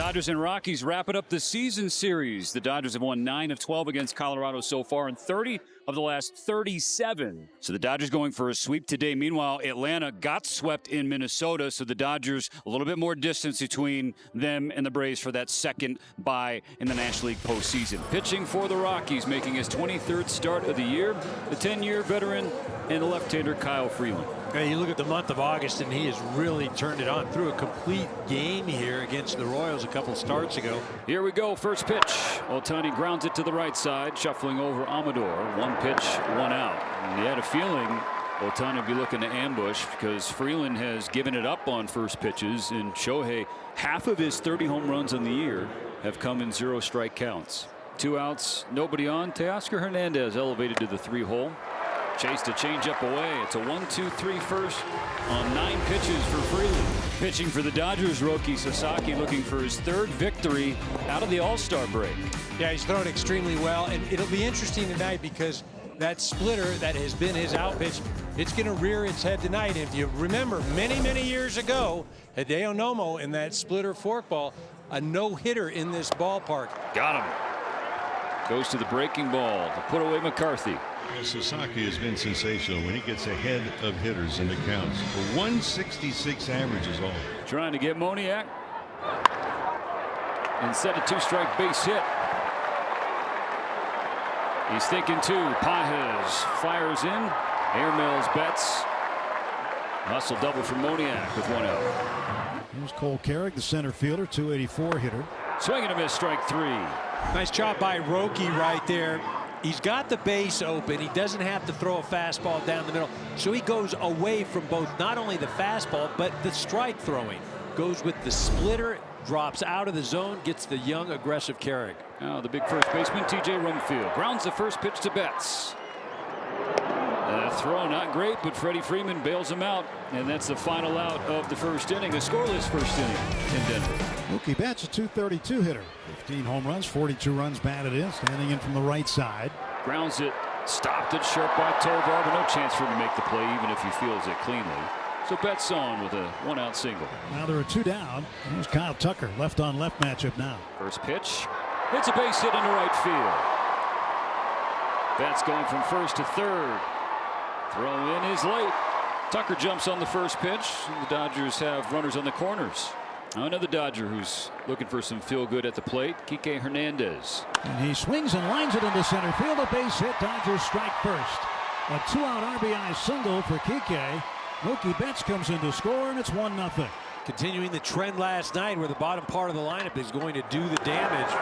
Dodgers and Rockies wrapping up the season series. The Dodgers have won 9 of 12 against Colorado so far and 30 of the last 37. So the Dodgers going for a sweep today. Meanwhile, Atlanta got swept in Minnesota, so the Dodgers a little bit more distance between them and the Braves for that second bye in the National League postseason. Pitching for the Rockies, making his 23rd start of the year, the 10-year veteran and the left-hander Kyle Freeland. Hey, you look at the month of August, and he has really turned it on through a complete game here against the Royals a couple starts ago. Here we go, first pitch. Ohtani grounds it to the right side, shuffling over Amador. One pitch, one out. And you had a feeling Ohtani would be looking to ambush because Freeland has given it up on first pitches, and Shohei, half of his 30 home runs on the year have come in 0 strike counts. 2 outs, nobody on. Teoscar Hernandez elevated to the 3-hole. Chased a changeup away. It's a 1-2-3 first on 9 pitches for Freeland. Pitching for the Dodgers, Roki Sasaki looking for his 3rd victory out of the All-Star break. Yeah, he's thrown extremely well, and it'll be interesting tonight because that splitter that has been his out pitch, it's going to rear its head tonight. And if you remember, many years ago, Hideo Nomo in that splitter forkball, a no-hitter in this ballpark. Got him. Goes to the breaking ball to put away McCarthy. Sasaki has been sensational when he gets ahead of hitters in the counts. A 166 average is all. Trying to get Moniak. Instead of 2-strike base hit. He's thinking 2. Pages fires in. Airmails Betts. Hustle double for Moniak with 1 out. Here's Cole Carrick, the center fielder, 284 hitter. Swing and a miss, strike 3. Nice job by Roki right there. He's got the base open. He doesn't have to throw a fastball down the middle. So he goes away from both not only the fastball, but the strike throwing. Goes with the splitter, drops out of the zone, gets the young, aggressive Carrick. Now the big first baseman, TJ Rumfield, grounds the first pitch to Betts. Throw not great, but Freddie Freeman bails him out. And that's the final out of the first inning, a scoreless first inning in Denver. Mookie Betts, a 232 hitter. 15 home runs, 42 runs batted in, standing in from the right side. Grounds it, stopped it short by Tovar, but no chance for him to make the play, even if he fields it cleanly. So Betts on with a 1-out single. Now there are 2 down. Here's Kyle Tucker, left-on-left matchup now. First pitch, it's a base hit into right field. Betts going from first to third. Throw in is late. Tucker jumps on the first pitch. The Dodgers have runners on the corners. Now another Dodger who's looking for some feel-good at the plate, Kike Hernandez. And he swings and lines it into center field. A base hit. Dodgers strike first. A 2-out RBI single for Kike. Mookie Betts comes in to score, and it's 1-0. Continuing the trend last night where the bottom part of the lineup is going to do the damage.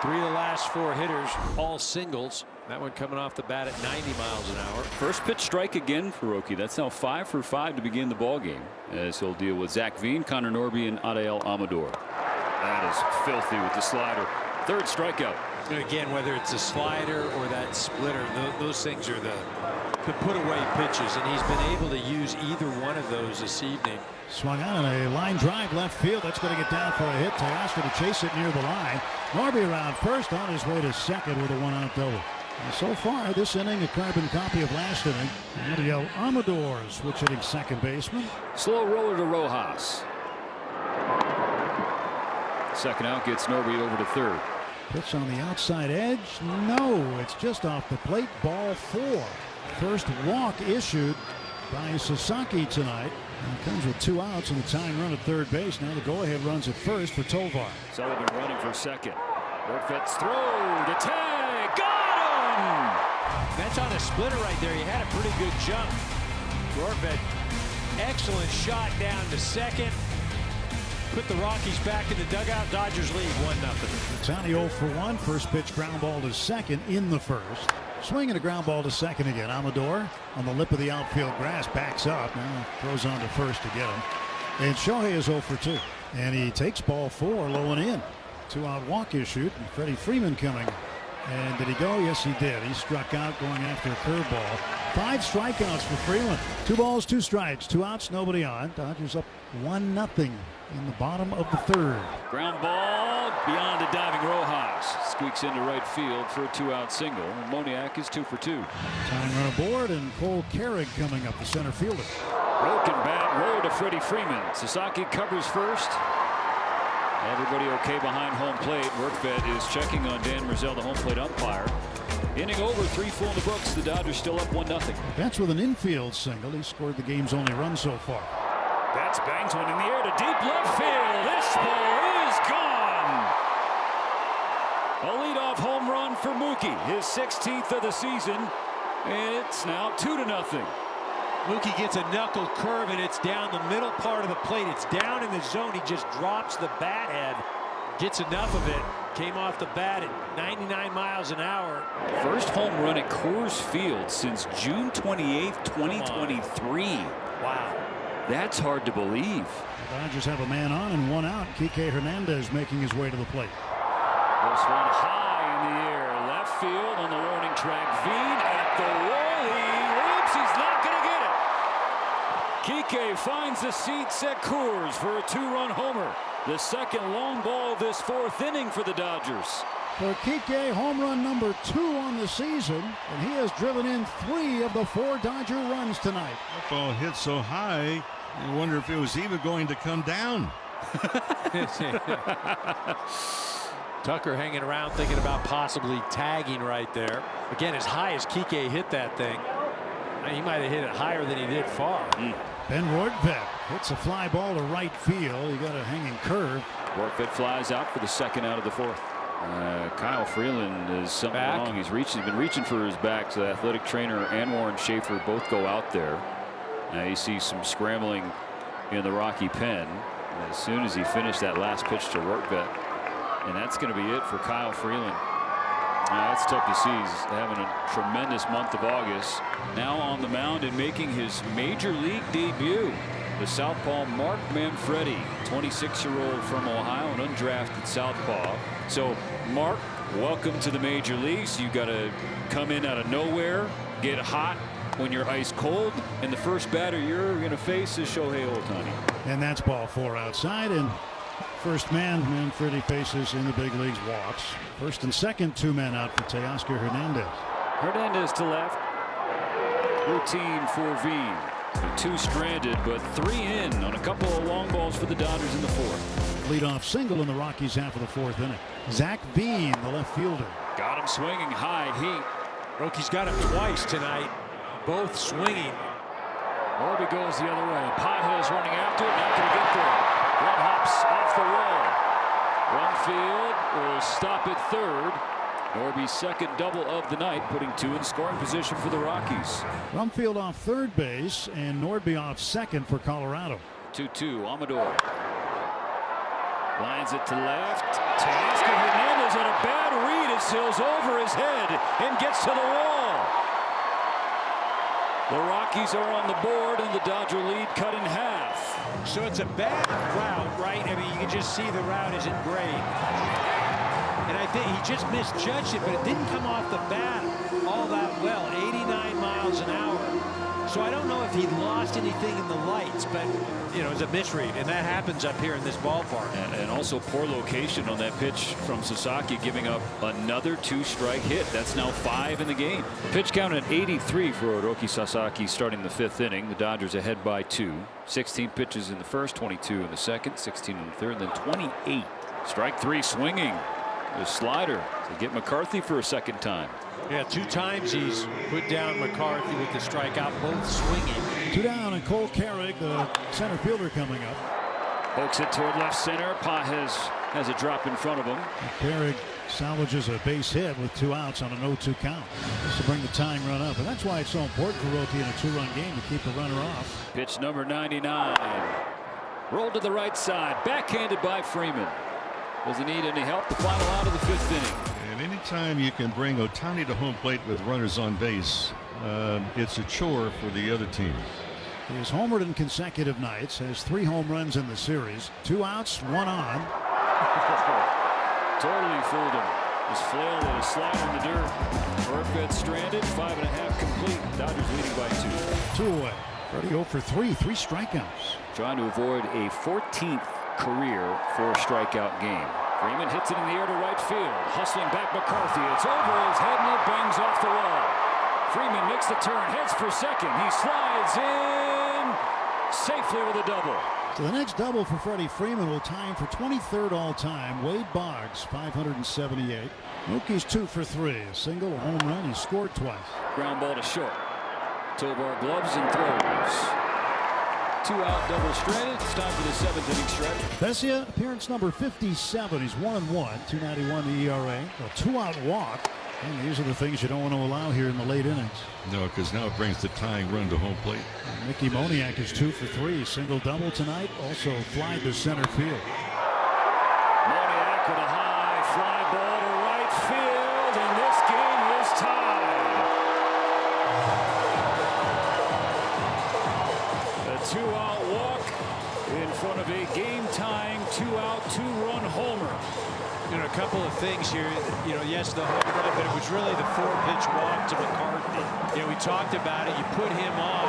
3 of the last 4 hitters, all singles. That one coming off the bat at 90 miles an hour. First pitch strike again for Roki. That's now 5 for 5 to begin the ball game, as he'll deal with Zach Veen, Connor Norby, and Adael Amador. That is filthy with the slider. 3rd strikeout. And again, whether it's a slider or that splitter, those things are the put away pitches, and he's been able to use either one of those this evening. Swung on a line drive left field. That's going to get down for a hit. Teoscar to chase it near the line. Norby around first, on his way to second with a 1-out double. And so far this inning, a carbon copy of last inning. Adael Amador switch hitting second baseman. Slow roller to Rojas. Second out gets Norby over to third. Pitch on the outside edge. No, it's just off the plate. Ball 4. First walk issued by Sasaki tonight. And it comes with 2 outs and the tying run at third base. Now the go-ahead runs at first for Tovar. Sullivan running for second. Rortvedt's throw, the tag, got him! That's on a splitter right there. He had a pretty good jump. Rortvedt, excellent shot down to second. Put the Rockies back in the dugout. Dodgers lead 1-0. Ohtani 0 for 1. First pitch ground ball to second in the first. Swinging a ground ball to second again. Amador on the lip of the outfield grass, backs up. Now throws on to first to get him. And Shohei is 0 for 2. And he takes ball 4 low and in. 2-out walk issued. And Freddie Freeman coming. And did he go? Yes, he did. He struck out going after a curveball. 5 strikeouts for Freeland. 2 balls, 2 strikes, 2 outs, nobody on. Dodgers up 1-0 in the bottom of the 3rd. Ground ball beyond a diving Rojas. Squeaks into right field for a 2-out single. And Moniak is 2 for 2. Time run aboard, and Cole Carrick coming up, the center fielder. Broken bat, roll to Freddie Freeman. Sasaki covers first. Everybody okay behind home plate. Rockies is checking on Dan Rizzo, the home plate umpire. Inning over, 3 full in the books. The Dodgers still up 1-0. Betts with an infield single. He scored the game's only run so far. Betts bangs one in the air to deep left field. This ball is gone. A leadoff home run for Mookie, his 16th of the season. It's now 2-0. Mookie gets a knuckle curve, and it's down the middle part of the plate. It's down in the zone. He just drops the bat head, gets enough of it. Came off the bat at 99 miles an hour. First home run at Coors Field since June 28th, 2023. Wow. That's hard to believe. The Dodgers have a man on and 1 out. Kike Hernandez making his way to the plate. This one high in the air. Left field on the warning track. Veen at the wall. He leaps. He's not going to get it. Kike finds the seats at Coors for a 2-run homer. The second long ball of this 4th inning for the Dodgers. For Kike, home run number 2 on the season, and he has driven in 3 of the 4 Dodger runs tonight. That ball hit so high, you wonder if it was even going to come down. Tucker hanging around thinking about possibly tagging right there. Again, as high as Kike hit that thing, he might have hit it higher than he did far. Ben Rortvedt hits a fly ball to right field. He got a hanging curve. Rortvedt flies out for the 2nd out of the 4th. Kyle Freeland is something wrong. He's been reaching for his back. So the athletic trainer and Warren Schaefer both go out there. You see some scrambling in the Rocky pen as soon as he finished that last pitch to Rortvedt. And that's going to be it for Kyle Freeland. That's tough to see. He's having a tremendous month of August. Now on the mound and making his major league debut, the southpaw Mark Manfredi, 26-year-old from Ohio, an undrafted southpaw. So, Mark, welcome to the major leagues. You got to come in out of nowhere, get hot when you're ice cold, and the first batter you're going to face is Shohei Ohtani. And that's ball 4 outside, and first man Manfredi faces in the big leagues walks. First and second, 2 men out for Teoscar Hernandez. Hernandez to left. Routine for Veen. 2 stranded, but 3 in on a couple of long balls for the Dodgers in the 4th. Leadoff single in the Rockies half of the 4th inning. Zach Veen, the left fielder. Got him swinging high heat. Rocky's got him twice tonight, both swinging. Norby goes the other way. Potthill's running after it, not going to get there. One hops off the wall. One field will stop at 3rd. Norby's 2nd double of the night, putting 2 in scoring position for the Rockies. Rumfield off 3rd base and Nordby off 2nd for Colorado. 2-2. Amador lines it to left. Teoscar Hernandez had a bad read. It sails over his head and gets to the wall. The Rockies are on the board and the Dodger lead cut in half. So it's a bad route, right? I mean, you can just see the route isn't great. And I think he just misjudged it, but it didn't come off the bat all that well. 89 miles an hour. So I don't know if he lost anything in the lights, but, you know, it's a misread. And that happens up here in this ballpark. And also poor location on that pitch from Sasaki, giving up another 2-strike hit. That's now 5 in the game. Pitch count at 83 for Hiroki Sasaki starting the 5th inning. The Dodgers ahead by 2. 16 pitches in the 1st, 22 in the 2nd, 16 in the 3rd, and then 28. Strike 3 swinging. The slider to get McCarthy for a 2nd time. Yeah, 2 times he's put down McCarthy with the strikeout, both swinging. 2 down, and Cole Carrick, the center fielder, coming up. Pokes it toward left center. Pages has a drop in front of him. Carrick salvages a base hit with 2 outs on an 0-2 count. Just to bring the time run up, and that's why it's so important for Roki in a 2-run game to keep the runner off. Pitch number 99. Rolled to the right side. Backhanded by Freeman. Doesn't need any help. The final out of the 5th inning. And anytime you can bring Ohtani to home plate with runners on base, it's a chore for the other team. He has homered in consecutive nights, has 3 home runs in the series, 2 outs, 1 on. Totally fooled him. Just flailed at a slide in the dirt. Rortvedt stranded, 5.5 complete. Dodgers leading by 2. 2 away. Freddie 0 for 3, 3 strikeouts. Trying to avoid a 14th career 4-strikeout game. Freeman hits it in the air to right field. Hustling back McCarthy. It's over his head and it bangs off the wall. Freeman makes the turn, heads for 2nd. He slides in safely with a double. So the next double for Freddie Freeman will tie him for 23rd all-time. Wade Boggs, 578. Mookie's 2 for 3. A single, a home run. He scored twice. Ground ball to short. Tovar gloves and throws. 2 out, double stranded. It's time for the 7th inning stretch. Vesia, appearance number 57. He's 1-1, 2.91 the ERA. A 2-out walk. And these are the things you don't want to allow here in the late innings. No, because now it brings the tying run to home plate. And Mickey Moniak is 2 for 3. Single double tonight. Also fly to center field. Moniak with a high fly ball to right field, and this game is tied. A 2-out walk in front of a game-tying 2-out, 2-run homer. You know, a couple of things here. You know, yes, the home run, but it was really the 4-pitch walk to McCarthy. You know, we talked about it. You put him on,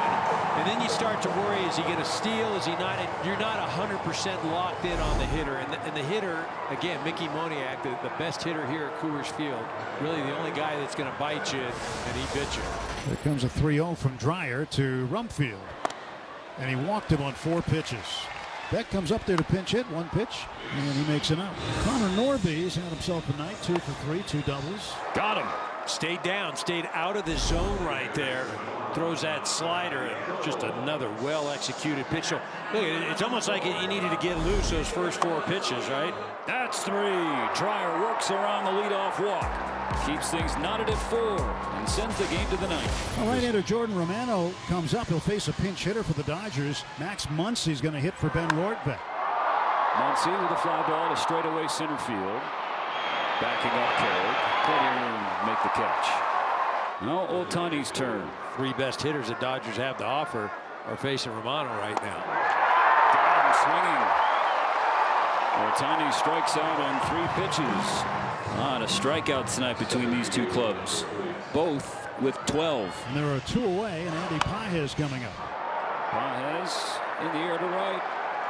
and then you start to worry: is he going to steal? Is he not? You're not 100% locked in on the hitter, and the hitter, again, Mickey Moniak, the best hitter here at Coors Field. Really, the only guy that's going to bite you, and he bit you. There comes a 3-0 from Dreyer to Rumfield, and he walked him on 4 pitches. Beck comes up there to pinch hit, 1 pitch, and he makes it out. Connor Norby's had himself a night, 2 for 3, 2 doubles. Got him. Stayed down, stayed out of the zone right there. Throws that slider, just another well-executed pitch. So, look, it's almost like he needed to get loose those first 4 pitches, right? That's 3. Dreyer works around the leadoff walk. Keeps things knotted at 4 and sends the game to the 9th. All right-hander Jordan Romano comes up. He'll face a pinch hitter for the Dodgers. Max Muncy's going to hit for Ben Rortvedt. Muncy with a fly ball to straightaway center field. Backing up Carrick. Couldn't make the catch. Now Ohtani's turn. 3 best hitters the Dodgers have to offer are facing Romano right now. Down swinging. Ohtani strikes out on 3 pitches. A lot of strikeouts tonight between these 2 clubs. Both with 12. And there are 2 away, and Andy Pages coming up. Pages in the air to right.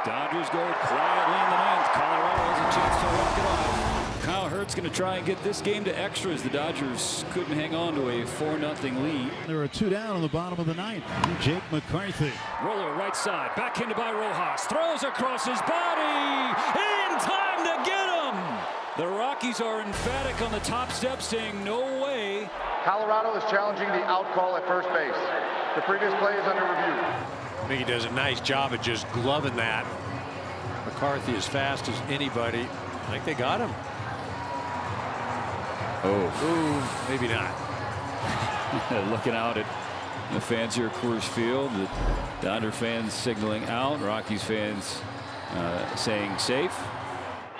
Dodgers go quietly in the 9th. Colorado has a chance to walk it off. Kyle Hurt's going to try and get this game to extras. The Dodgers couldn't hang on to a 4-0 lead. There are 2 down in the bottom of the 9th. Jake McCarthy. Roller right side. Backhanded by Rojas. Throws across his body. In time to get him. The Rockies are emphatic on the top step, saying no way. Colorado is challenging the out call at first base. The previous play is under review. I think he does a nice job of just gloving that. McCarthy as fast as anybody. I think they got him. Oh. Ooh, maybe not. Looking out at the fans here at Coors Field. The Dodger fans signaling out. Rockies fans saying safe.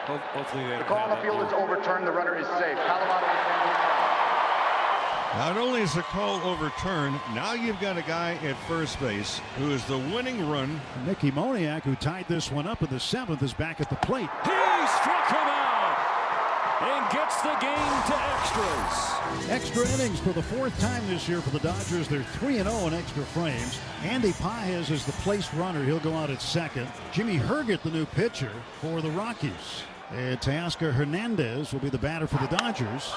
Hopefully they The call on the field is overturned. The runner is safe. Colorado is handling the Not only is the call overturned, now you've got a guy at first base who is the winning run. Mickey Moniak, who tied this one up in the 7th, is back at the plate. He struck him out and gets the game to extras. Extra innings for the 4th time this year for the Dodgers. They're 3-0 in extra frames. Andy Pages is the place runner. He'll go out at 2nd. Jimmy Herget, the new pitcher for the Rockies. And Teoscar Hernandez will be the batter for the Dodgers.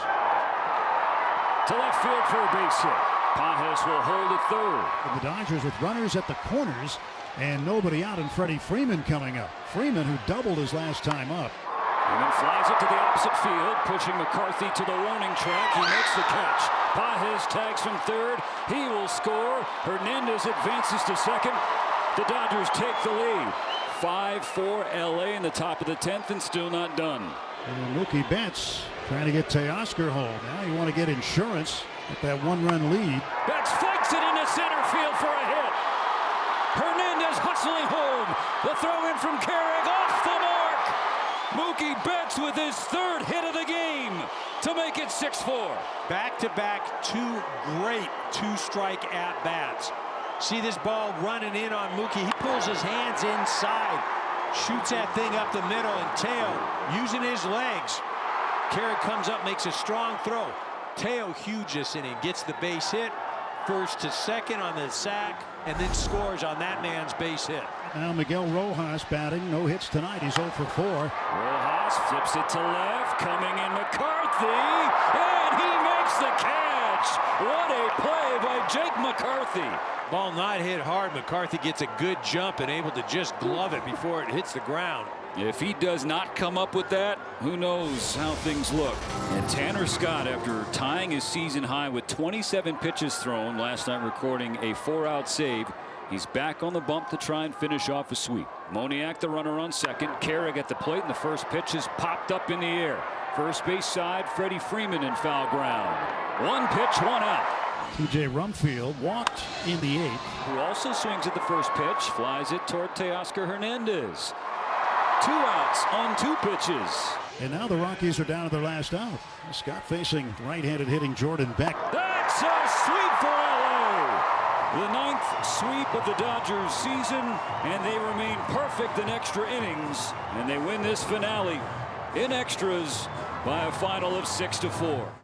To left field for a base hit. Pages will hold at 3rd. And the Dodgers with runners at the corners and nobody out, and Freddie Freeman coming up. Freeman, who doubled his last time up. And then flies it to the opposite field, pushing McCarthy to the warning track. He makes the catch. Pages tags from 3rd. He will score. Hernandez advances to 2nd. The Dodgers take the lead. 5-4 LA in the top of the 10th and still not done. And Mookie Betts trying to get Teoscar home. Now you want to get insurance at that 1-run lead. Betts fakes it into center field for a hit. Hernandez hustling home. The throw in from Carrick off the mark. Mookie Betts with his 3rd hit of the game to make it 6-4. Back-to-back 2 great 2-strike at-bats. See this ball running in on Mookie. He pulls his hands inside, shoots that thing up the middle, and Teo using his legs. Carrick comes up, makes a strong throw. Teo huge this inning, gets the base hit, 1st to 2nd on the sack, and then scores on that man's base hit. Now Miguel Rojas batting, no hits tonight. He's 0 for 4. Rojas flips it to left, coming in McCarthy, and he makes the catch. pitch. What a play by Jake McCarthy. Ball not hit hard. McCarthy gets a good jump and able to just glove it before it hits the ground. If he does not come up with that, who knows how things look. And Tanner Scott, after tying his season high with 27 pitches thrown last night, recording a 4-out save, he's back on the bump to try and finish off a sweep. Moniak, the runner on second. Carrick at the plate, and the first pitch is popped up in the air. First base side, Freddie Freeman in foul ground. 1 pitch, 1 out. TJ Rumfield walked in the 8th. Who also swings at the first pitch, flies it toward Teoscar Hernandez. 2 outs on 2 pitches. And now the Rockies are down to their last out. Scott facing right-handed hitting Jordan Beck. That's a sweep for LA. The 9th sweep of the Dodgers season, and they remain perfect in extra innings, and they win this finale in extras by a final of 6-4.